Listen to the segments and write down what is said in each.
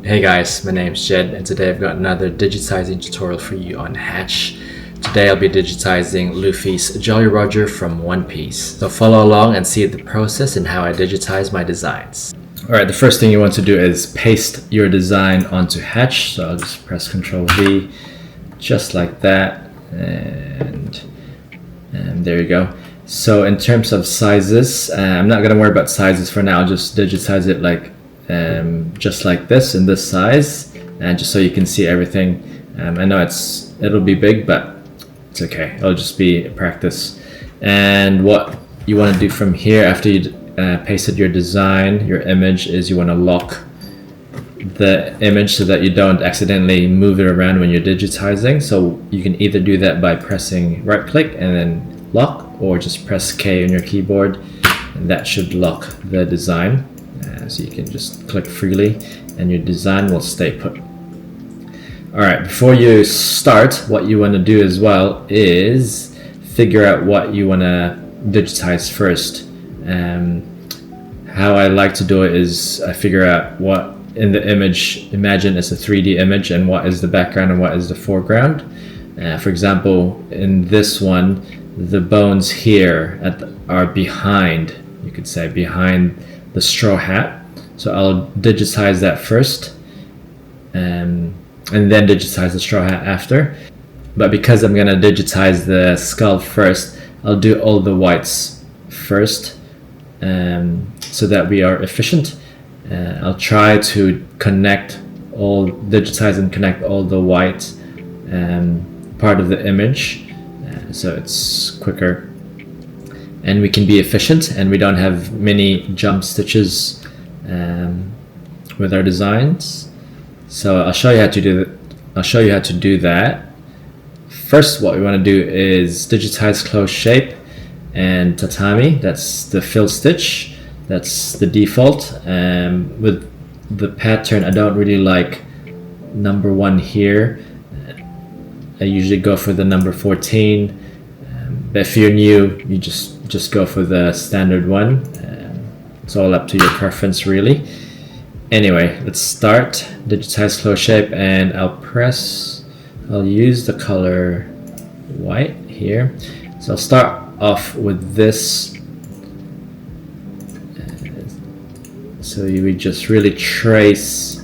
Hey guys, my name's Jed and today I've got another digitizing tutorial for you on Hatch. Today I'll be digitizing Luffy's Jolly Roger from One Piece. So follow along and see the process and how I digitize my designs. Alright, the first thing you want to do is paste your design onto Hatch. So I'll just press Ctrl V, just like that, and there you go. So in terms of sizes, I'm not going to worry about sizes for now. I'll just digitize it like just like this in this size, and just so you can see everything. I know it'll be big, but it's okay. It'll just be practice. And what you want to do from here after you pasted your design, your image, is you want to lock the image so that you don't accidentally move it around when you're digitizing. So you can either do that by pressing right click and then lock, or just press K on your keyboard and that should lock the design. So you can just click freely and your design will stay put. Alright, before you start, what you want to do as well is figure out what you want to digitize first. How I like to do it is I figure out what in the image, imagine it's a 3D image, and what is the background and what is the foreground. For example, in this one, the bones here are behind, you could say, behind the straw hat. So I'll digitize that first, and then digitize the straw hat after. But because I'm gonna digitize the skull first, I'll do all the whites first, so that we are efficient. I'll try to digitize and connect all the white part of the image, so it's quicker and we can be efficient and we don't have many jump stitches with our designs. So I'll show you how to do that. First, what we want to do is digitize closed shape and tatami. That's the fill stitch. That's the default. With the pattern, I don't really like number 1 here. I usually go for the number 14. But if you're new, you just go for the standard one. It's all up to your preference, really. Anyway, let's start. Digitize closed shape, and I'll use the color white here. So I'll start off with this. So we just really trace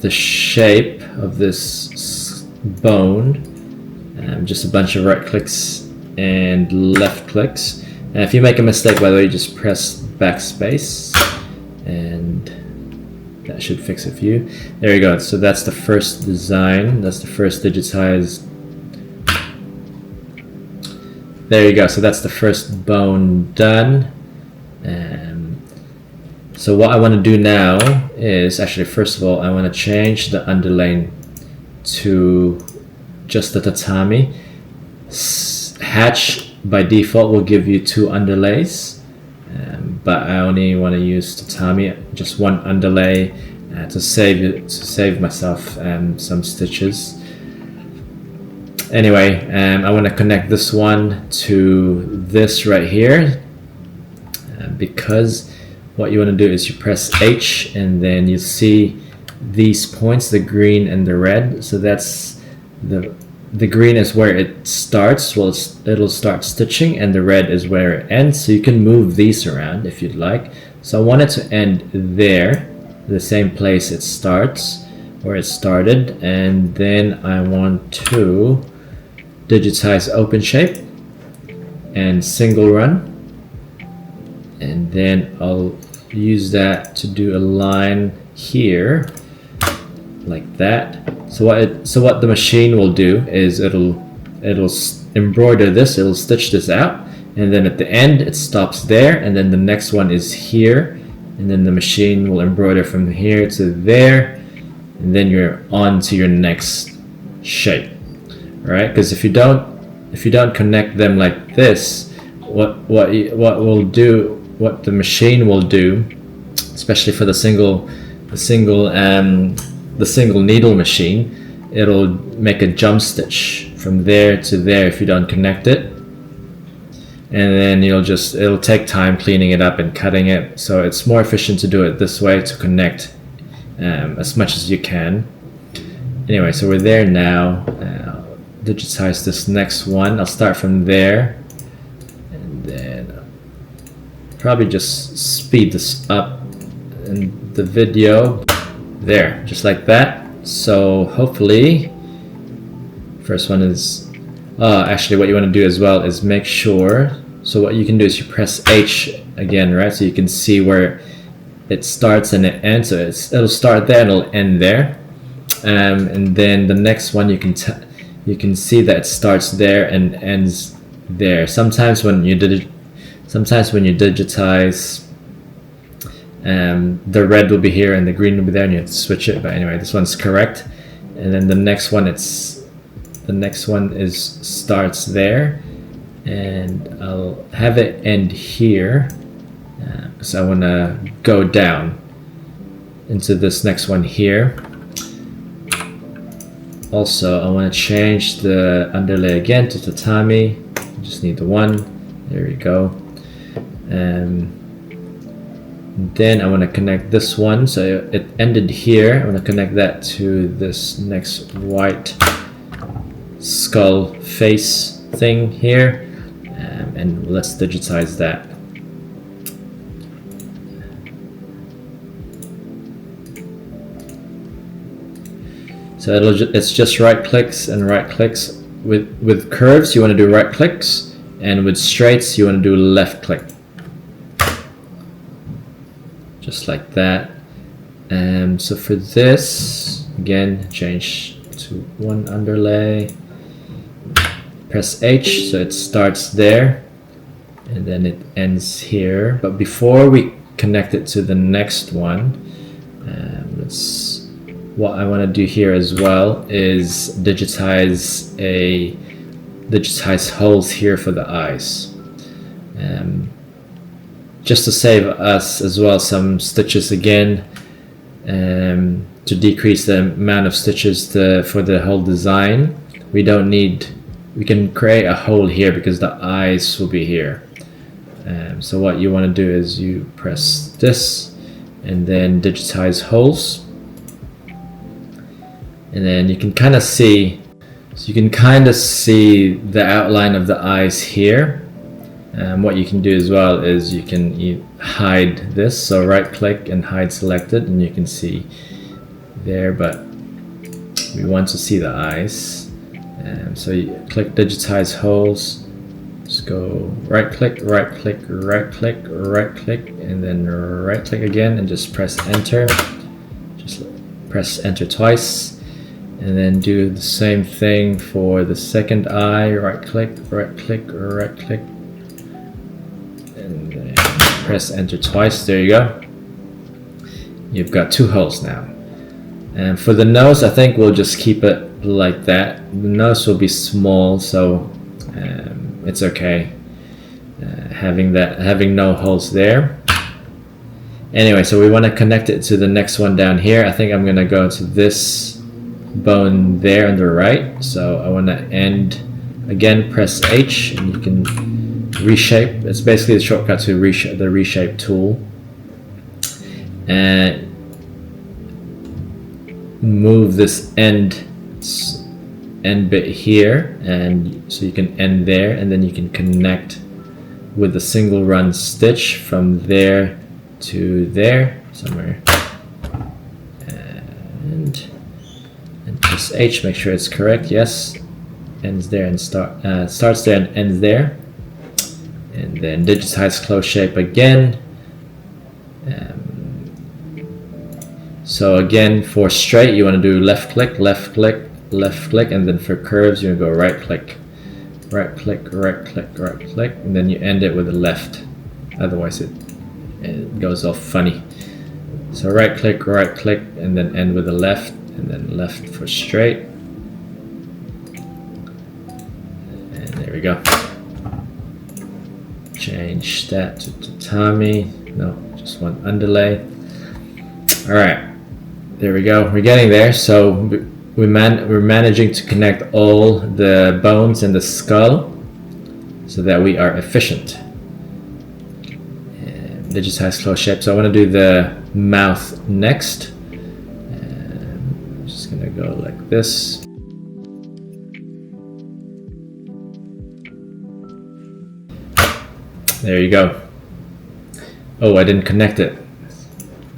the shape of this bone. Just a bunch of right clicks and left clicks. And if you make a mistake, by the way, just press backspace and that should fix it for you. There you go. So that's the first design. That's the first digitized. There you go. So that's the first bone done. So what I want to do now is actually, first of all, I want to change the underlay to just the tatami. Hatch by default will give you 2 underlays, but I only want to use tatami, just 1 underlay, to save myself some stitches. Anyway, I want to connect this one to this right here, because what you want to do is you press H and then you see these points, the green and the red. So that's the green is where it starts, well it'll start stitching, and the red is where it ends. So you can move these around if you'd like. So I want it to end there, the same place it starts, where it started, and then I want to digitize open shape and single run, and then I'll use that to do a line here like that. So what the machine will do is it'll embroider this, it'll stitch this out, and then at the end it stops there, and then the next one is here, and then the machine will embroider from here to there, and then you're on to your next shape. All right, because if you don't connect them like this, what the machine will do, especially for the single needle machine, it'll make a jump stitch from there to there if you don't connect it. and then it'll take time cleaning it up and cutting it, so it's more efficient to do it this way to connect as much as you can. Anyway, so we're there now. Digitize this next one. I'll start from there, and then probably just speed this up in the video. There, just like that. So hopefully, first one is actually what you want to do as well is make sure, so what you can do is you press H again, right? So you can see where it starts and it ends. So it'll start there and it'll end there, and then the next one you can see that it starts there and ends there. Sometimes when you digitize, the red will be here and the green will be there, and you have to switch it. But anyway, this one's correct. And then the next one starts there, and I'll have it end here because I want to go down into this next one here. Also, I want to change the underlay again to tatami. Just need the one. There we go. Then I want to connect this one. So it ended here. I want to connect that to this next white skull face thing here. And let's digitize that. So it's just right clicks and right clicks. With curves you want to do right clicks, and with straights you want to do left click. Just like that. So for this, again, change to one underlay. Press H, so it starts there, and then it ends here. But before we connect it to the next one, what I want to do here as well is digitize holes here for the eyes, just to save us as well some stitches again, to decrease the amount of stitches for the whole design. We can create a hole here because the eyes will be here. So what you want to do is you press this and then digitize holes. And then you can kind of see, the outline of the eyes here. What you can do as well is you can hide this. So right click and hide selected, and you can see there, but we want to see the eyes. So you click digitize holes. Just go right click, right click, right click, right click, and then right click again, and just press enter. Just press enter twice. And then do the same thing for the second eye. Right click, right click, right click, and then press enter twice. There you go. You've got two holes now. And for the nose, I think we'll just keep it like that. The nose will be small, so it's okay having no holes there. Anyway, so we want to connect it to the next one down here. I think I'm going to go to this bone there on the right. So I want to end again, press H, and you can reshape. It's basically the shortcut to the reshape tool, and move this end bit here, and so you can end there, and then you can connect with a single run stitch from there to there somewhere, and press H, make sure it's correct. Yes, ends there and starts there and ends there, and then digitize close shape again. So again, for straight you want to do left click, left click, left click, and then for curves you want to go right click, right click, right click, right click, and then you end it with a left, otherwise it goes off funny. So right click, and then end with a left, and then left for straight, and there we go. Change that to tatami. No, just one underlay. All right, there we go. We're getting there. So we're managing to connect all the bones and the skull. so that we are efficient. Digitize close shape. So I want to do the mouth next. I'm just gonna go like this. There you go. Oh, I didn't connect it.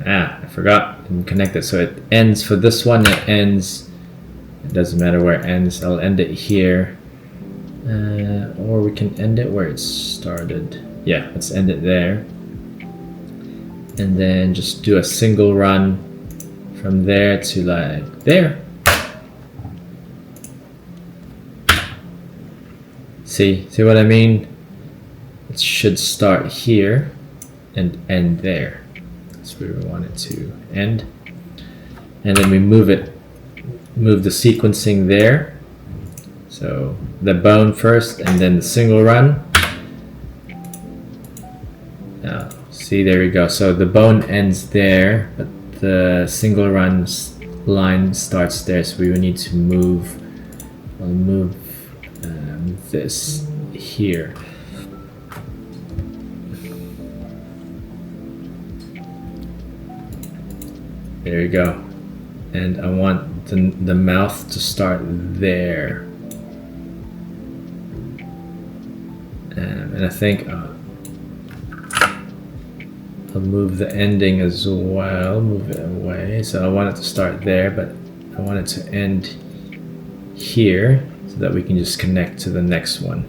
I forgot. Didn't connect it. So it ends for this one. It ends. It doesn't matter where it ends. I'll end it here, or we can end it where it started. Yeah, let's end it there. And then just do a single run from there to like there. See what I mean? It should start here and end there. That's where we want it to end. And then we move the sequencing there. So the bone first and then the single run. Now, see, there we go. So the bone ends there, but the single run line starts there. So we will need to move. I'll move this here. There you go. And I want the mouth to start there. And I think I'll move the ending as well, move it away. So I want it to start there, but I want it to end here so that we can just connect to the next one.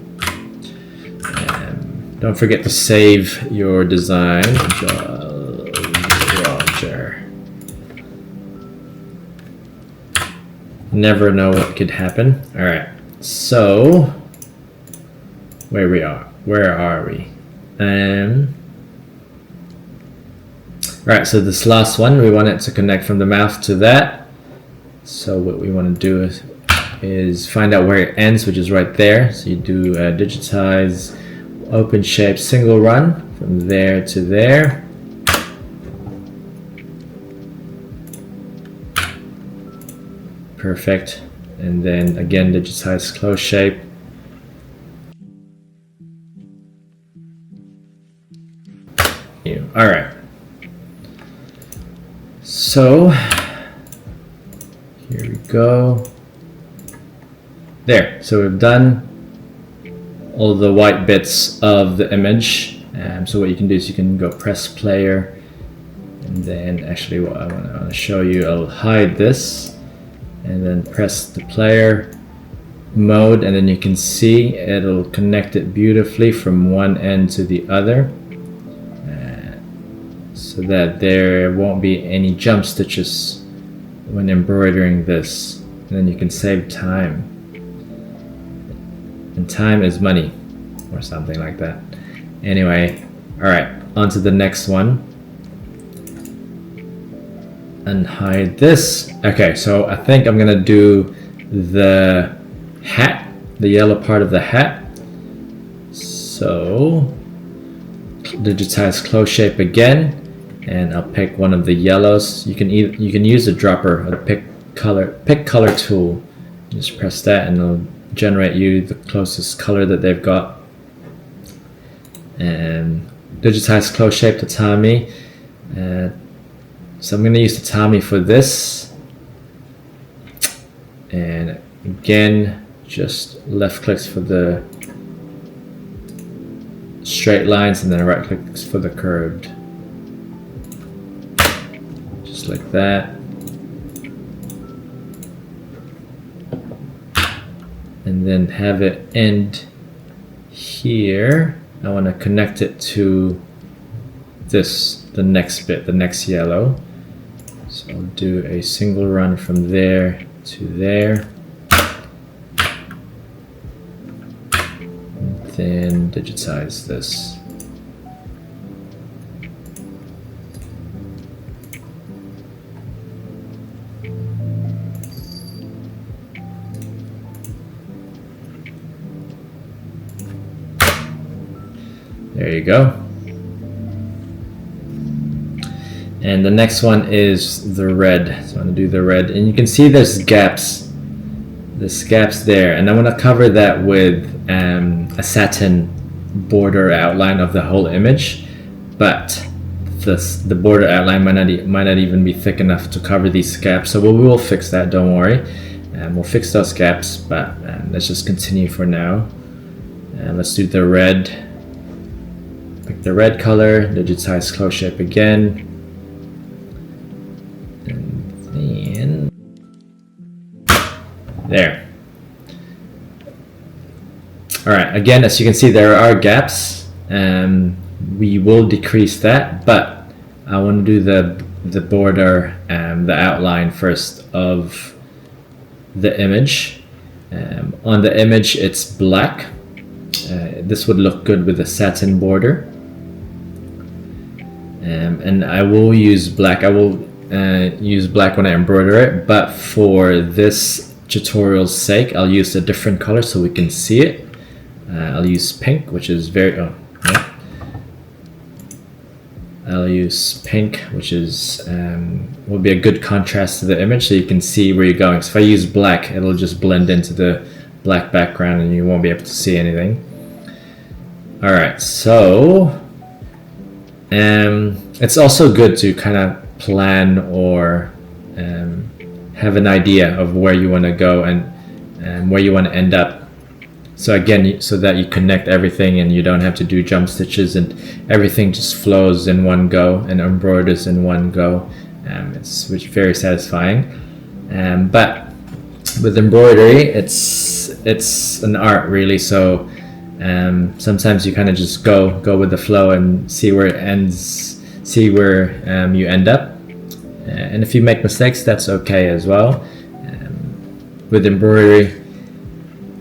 Don't forget to save your design, Roger. Never know what could happen. All right, so where are we? Alright, so this last one, we want it to connect from the mouth to that. So what we want to do is find out where it ends, which is right there. So you do digitize, open shape, single run from there to there. Perfect. And then again, digitize close shape. All right. So here we go. There. So we've done all the white bits of the image. So what you can do is you can go press player, and then actually what I want to show you, I'll hide this, and then press the player mode, and then you can see it'll connect it beautifully from one end to the other. So that there won't be any jump stitches when embroidering this. And then you can save time. And time is money, or something like that. Anyway, alright, on to the next one. Unhide this. Okay, so I think I'm gonna do the hat, the yellow part of the hat. So, digitize close shape again. And I'll pick one of the yellows. You can use a dropper or the pick color tool. Just press that and it'll generate you the closest color that they've got. And digitize close shape tatami. So I'm going to use tatami for this. And again, just left clicks for the straight lines and then right clicks for the curved. Like that, and then have it end here. I want to connect it to this, the next bit, the next yellow. So I'll do a single run from there to there, and then digitize this. There you go. And the next one is the red. So I'm going to do the red. And you can see there's gaps. There's gaps there. And I'm going to cover that with a satin border outline of the whole image, but the border outline might not even be thick enough to cover these gaps. So we will fix that, don't worry. We'll fix those gaps, but let's just continue for now. And let's do the red. Pick the red color, digitize close shape again. And then there. Alright, again, as you can see, there are gaps. We will decrease that, but I want to do the border and the outline first of the image. On the image, it's black. This would look good with a satin border. And I will use black. I will use black when I embroider it, but for this tutorial's sake, I'll use a different color so we can see it. I'll use pink, which is I'll use pink, which is will be a good contrast to the image, so you can see where you're going. So if I use black, it'll just blend into the black background and you won't be able to see anything. Alright, so it's also good to kind of plan or have an idea of where you want to go and where you want to end up. So again, so that you connect everything and you don't have to do jump stitches and everything just flows in one go and embroiders in one go. It's very satisfying. But with embroidery, it's an art really. So sometimes you kind of just go with the flow and see where it ends, see where you end up. And if you make mistakes, that's okay as well. With embroidery,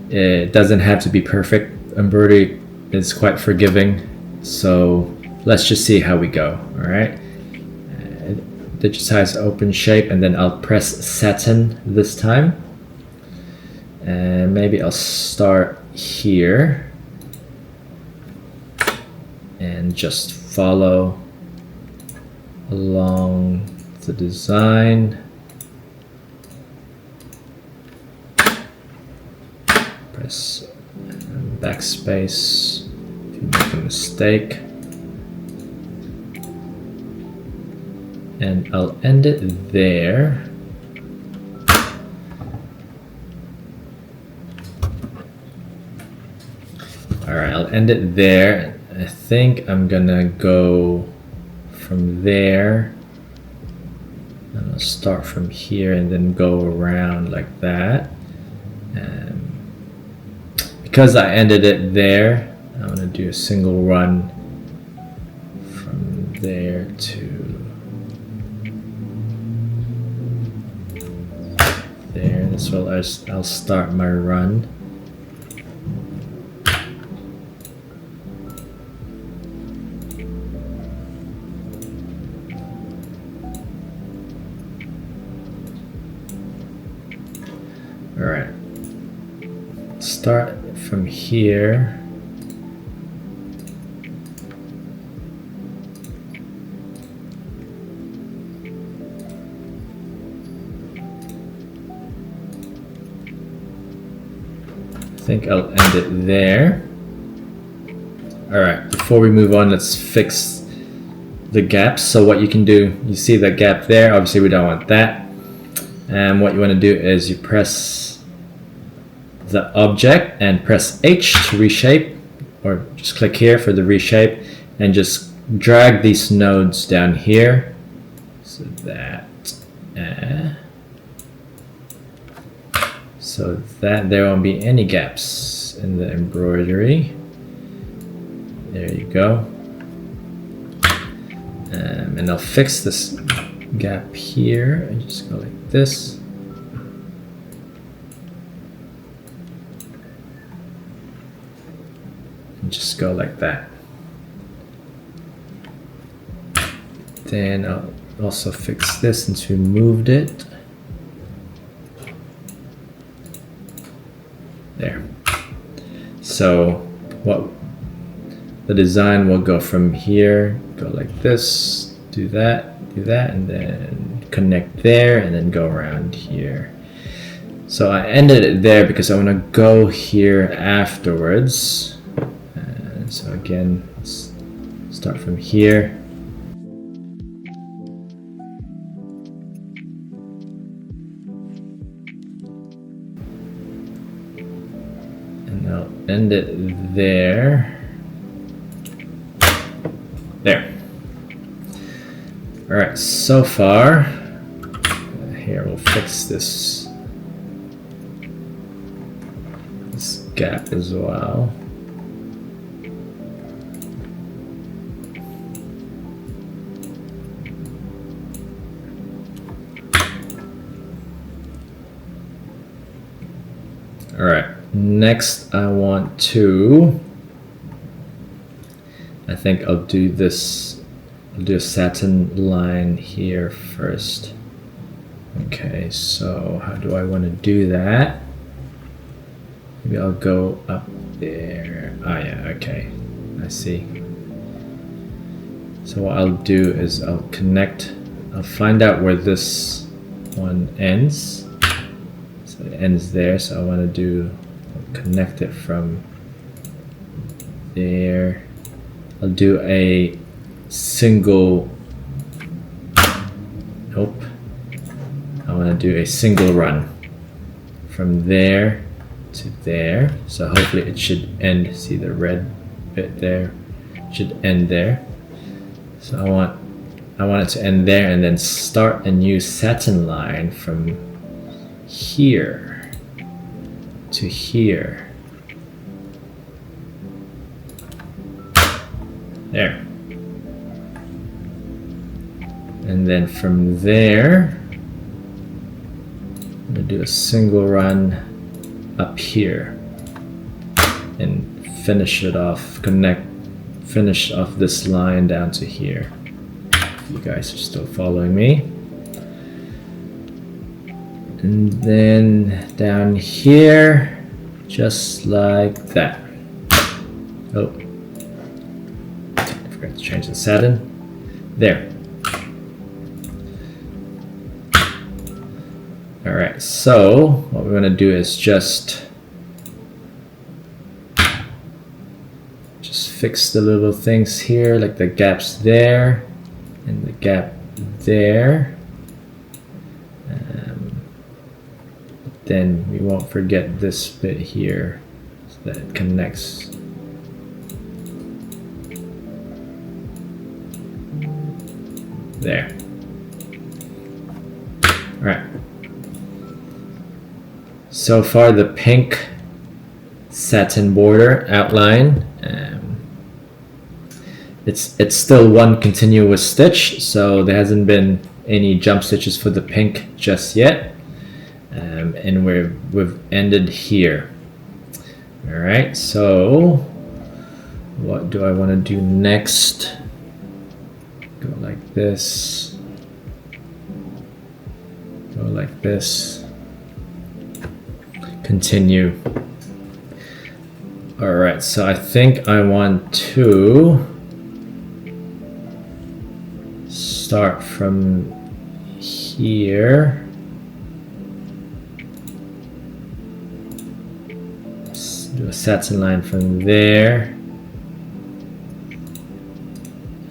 it doesn't have to be perfect. Embroidery is quite forgiving, so let's just see how we go. All right, digitize open shape, and then I'll press satin this time, and maybe I'll start here and just follow along the design. Press backspace if you make a mistake, and I'll end it there. Alright, I'll end it there. I think I'm gonna go from there, and I'll start from here and then go around like that. Because I ended it there, I want to do a single run from there to there. That's where I'll start my run. All right. Start from here. I think I'll end it there. Alright, before we move on, let's fix the gaps. So what you can do, you see that gap there, obviously we don't want that. And what you want to do is you press the object and press H to reshape, or just click here for the reshape, and just drag these nodes down here so that there won't be any gaps in the embroidery. There you go. And I'll fix this gap here and just go like this. Just go like that. Then I'll also fix this since we moved it. There. So what the design will go from here, go like this, do that, and then connect there, and then go around here. So I ended it there because I want to go here afterwards. And so again, let's start from here. And I'll end it there. There. All right, so far, here we'll fix this gap as well. All right, next I want to, I think I'll do this, I'll do a satin line here first. Okay, so how do I want to do that? Maybe I'll go up there. Oh yeah, okay, I see. So what I'll do is I'll find out where this one ends. So it ends there, so I want to do, connect it from there. I'll do a single, nope. I want to do a single run from there to there. So hopefully it should end, see the red bit there, it should end there. So I want it to end there and then start a new satin line from here to here. There. And then from there, I'm going to do a single run up here and finish it off, finish off this line down to here. If you guys are still following me. And then down here, just like that. Oh, I forgot to change the satin. There. Alright, so what we're going to do is just fix the little things here, like the gaps there and the gap there. Then we won't forget this bit here so that it connects. There. Alright. So far the pink satin border outline, it's still one continuous stitch, so there hasn't been any jump stitches for the pink just yet. And we've ended here. All right, so what do I want to do next? Go like this. Go like this. Continue. All right, so I think I want to start from here. Do a satin line from there,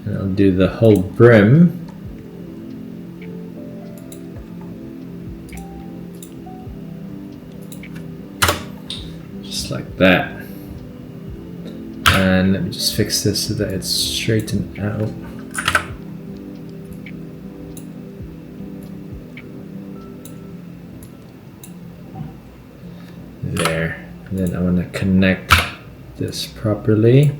and I'll do the whole brim. Just like that. And let me just fix this so that it's straightened out. There. And then I want to connect this properly,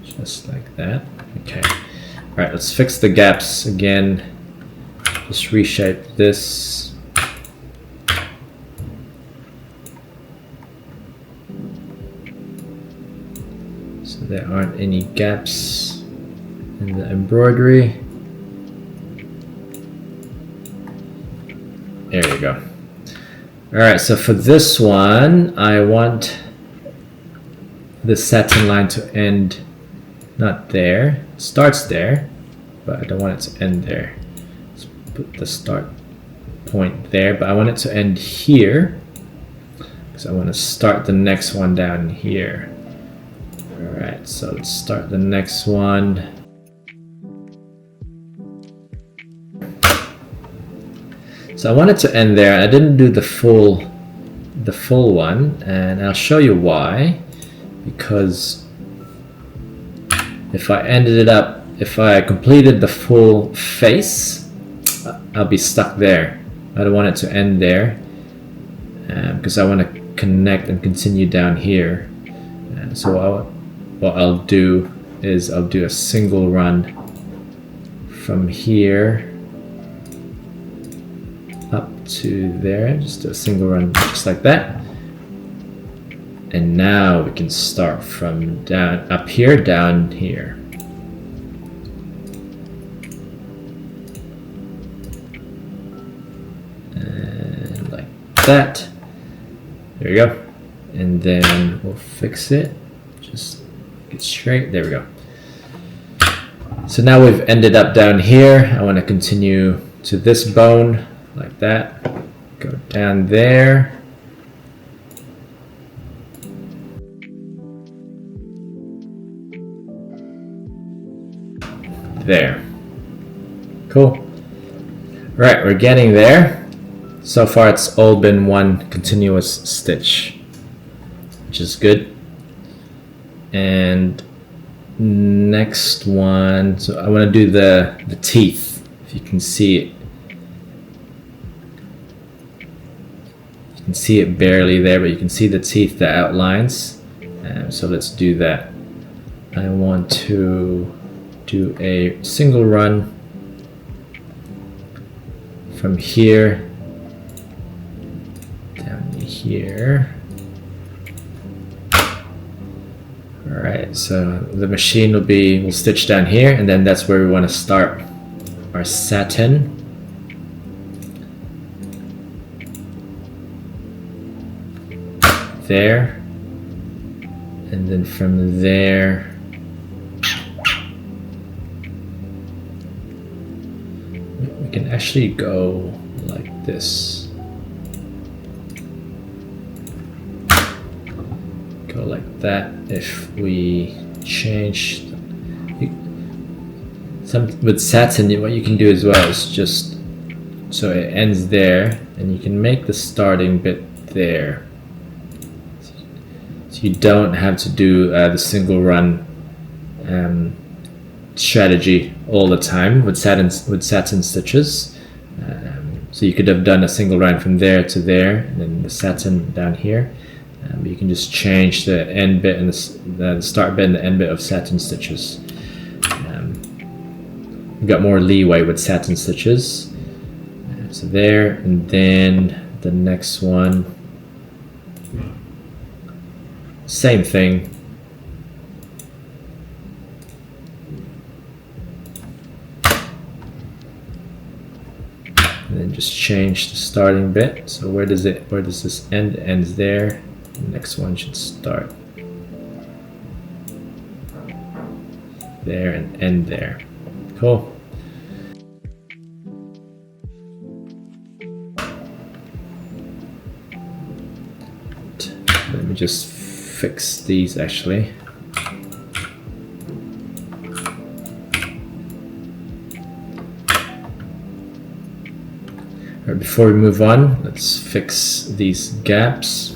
just like that. Okay. All right, let's fix the gaps again. Just reshape this. So there aren't any gaps in the embroidery. There we go. Alright, so for this one, I want the satin line to end not there. It starts there, but I don't want it to end there. Let's put the start point there, but I want it to end here because I want to start the next one down here. Alright, so let's start the next one. So I wanted to end there. I didn't do the full one, and I'll show you why. Because if I completed the full face, I'll be stuck there. I don't want it to end there, because I want to connect and continue down here. So what I'll do is I'll do a single run from here up to there, just do a single run just like that. And now we can start from up here down here. And like that. There we go. And then we'll fix it. Just get straight. There we go. So now we've ended up down here. I want to continue to this bone like that. Go down there. There. Cool. Right, we're getting there. So far it's all been one continuous stitch, which is good. And next one, so I want to do the teeth. If you can see it. You can see it barely there, but you can see the teeth, the outlines. So let's do that. I want to do a single run from here down to here. Alright, so the machine will stitch down here, and then that's where we want to start our satin. There, and then from there we can actually go like this. Go like that. If we change with satin, what you can do as well is just so it ends there, and you can make the starting bit there. So you don't have to do the single run strategy all the time with satin stitches. So you could have done a single run from there to there, and then the satin down here. But you can just change the end bit and the start bit and the end bit of satin stitches. You've got more leeway with satin stitches. So there, and then the next one, same thing. And then just change the starting bit. So where does this end? It ends there. The next one should start there and end there. Cool. Let me just fix these actually. Alright, before we move on, let's fix these gaps.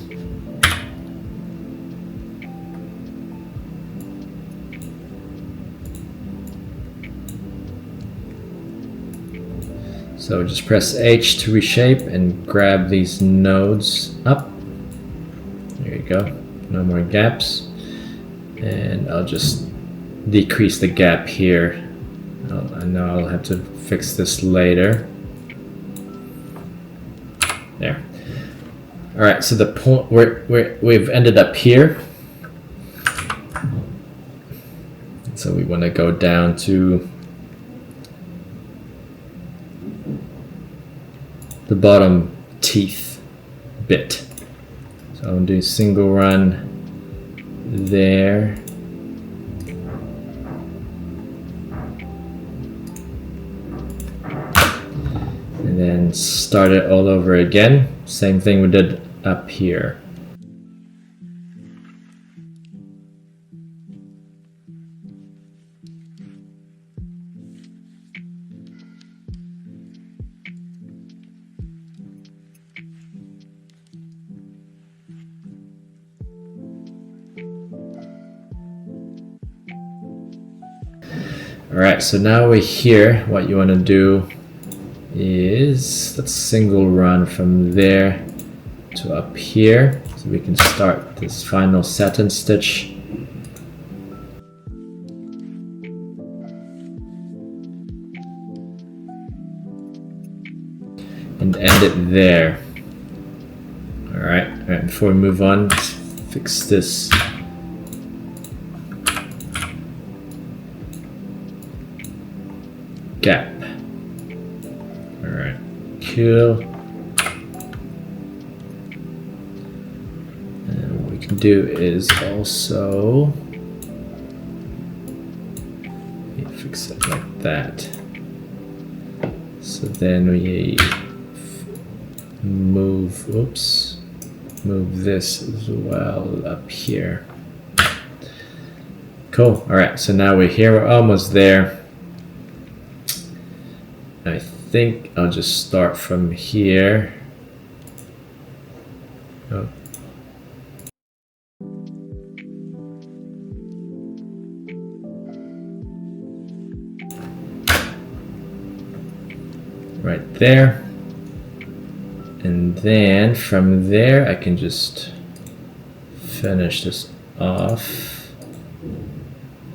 So just press H to reshape and grab these nodes up. There you go, no more gaps. And I'll just decrease the gap here. I know I'll have to fix this later. There. All right, so the point we've ended up here. So we want to go down to the bottom teeth bit. So I'm doing single run there. And then start it all over again. Same thing we did up here. Alright, so now we're here. What you want to do is let's single run from there to up here so we can start this final satin stitch. And end it there. Alright, before we move on, let's fix this. Gap. Alright, cool. And what we can do is also fix it like that. So then we move this as well up here. Cool. Alright, so now we're here, we're almost there. I think I'll just start from here. Oh. Right there. And then from there I can just finish this off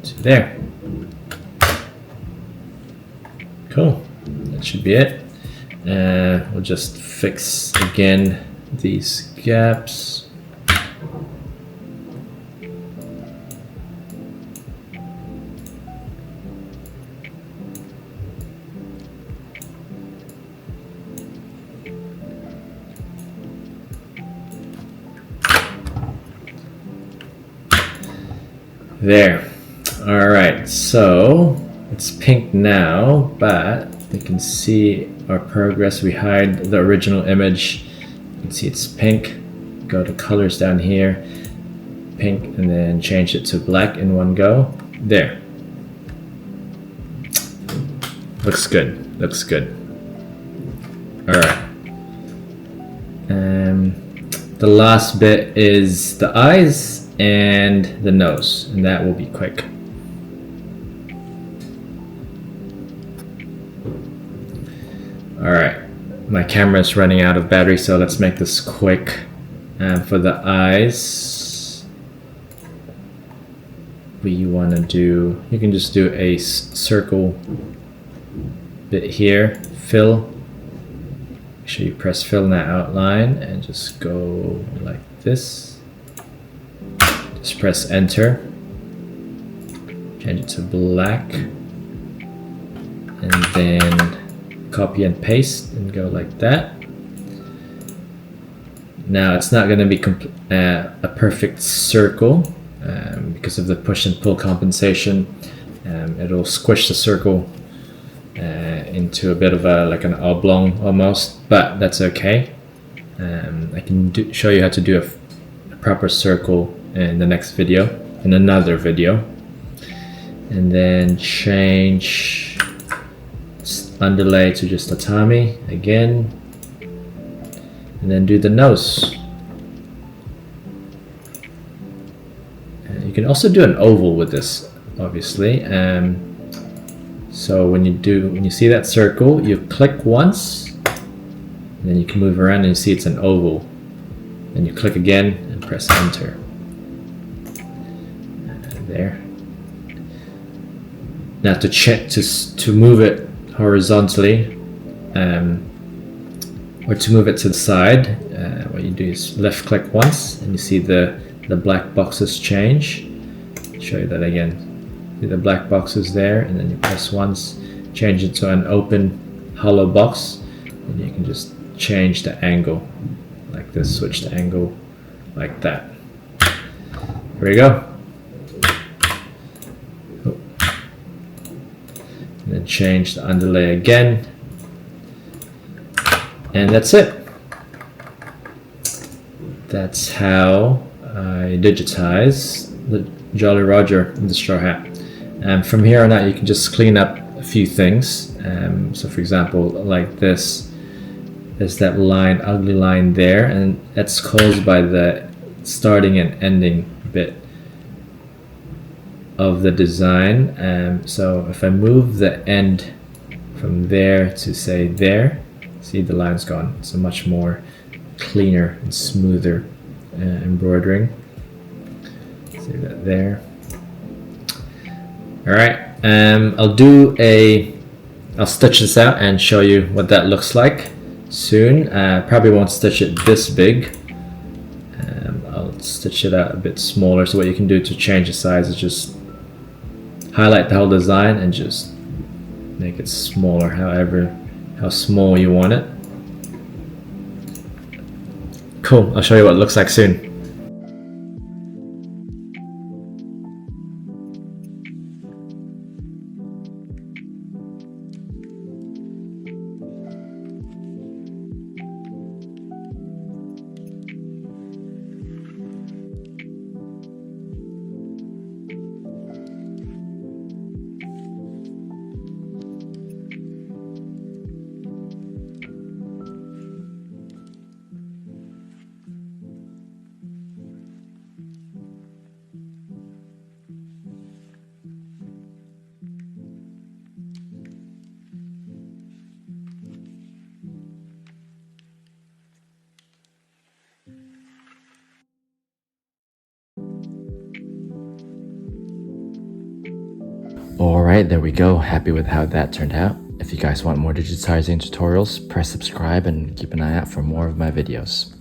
to there. Cool. That should be it. We'll just fix again these gaps. There. All right, so it's pink now, but you can see our progress. We hide the original image. You can see it's pink. Go to colors down here, pink, and then change it to black in one go. There. Looks good. Looks good. All right. The last bit is the eyes and the nose, and that will be quick. Alright, my camera is running out of battery, so let's make this quick. For the eyes, we want to do, you can just do a circle bit here, fill. Make sure you press fill in that outline and just go like this. Just press enter, change it to black, and then copy and paste and go like that. Now it's not going to be a perfect circle because of the push and pull compensation. It'll squish the circle into a bit of like an oblong almost, but that's okay. I can show you how to do a proper circle in the next video, in another video. And then change underlay to just tatami again, and then do the nose. You can also do an oval with this, obviously. So when you see that circle, you click once, and then you can move around and you see it's an oval. Then you click again and press enter. There. Now to move it horizontally, or to move it to the side, what you do is left click once, and you see the black boxes change. I'll show you that again. See the black boxes there, and then you press once, change it to an open hollow box, and you can just change the angle like this, switch the angle like that. Here we go. And then change the underlay again, and that's it. That's how I digitize the Jolly Roger in the Straw Hat. And from here on out, you can just clean up a few things. So for example, like this, there's that line, ugly line there, and that's caused by the starting and ending bit. of the design. So if I move the end from there to say there, see the line's gone. It's a much more cleaner and smoother embroidering. Save that there. All right, I'll stitch this out and show you what that looks like soon. Probably won't stitch it this big. I'll stitch it out a bit smaller. So what you can do to change the size is just highlight the whole design and just make it smaller, how small you want it. Cool, I'll show you what it looks like soon. Alright, there we go. Happy with how that turned out. If you guys want more digitizing tutorials, press subscribe and keep an eye out for more of my videos.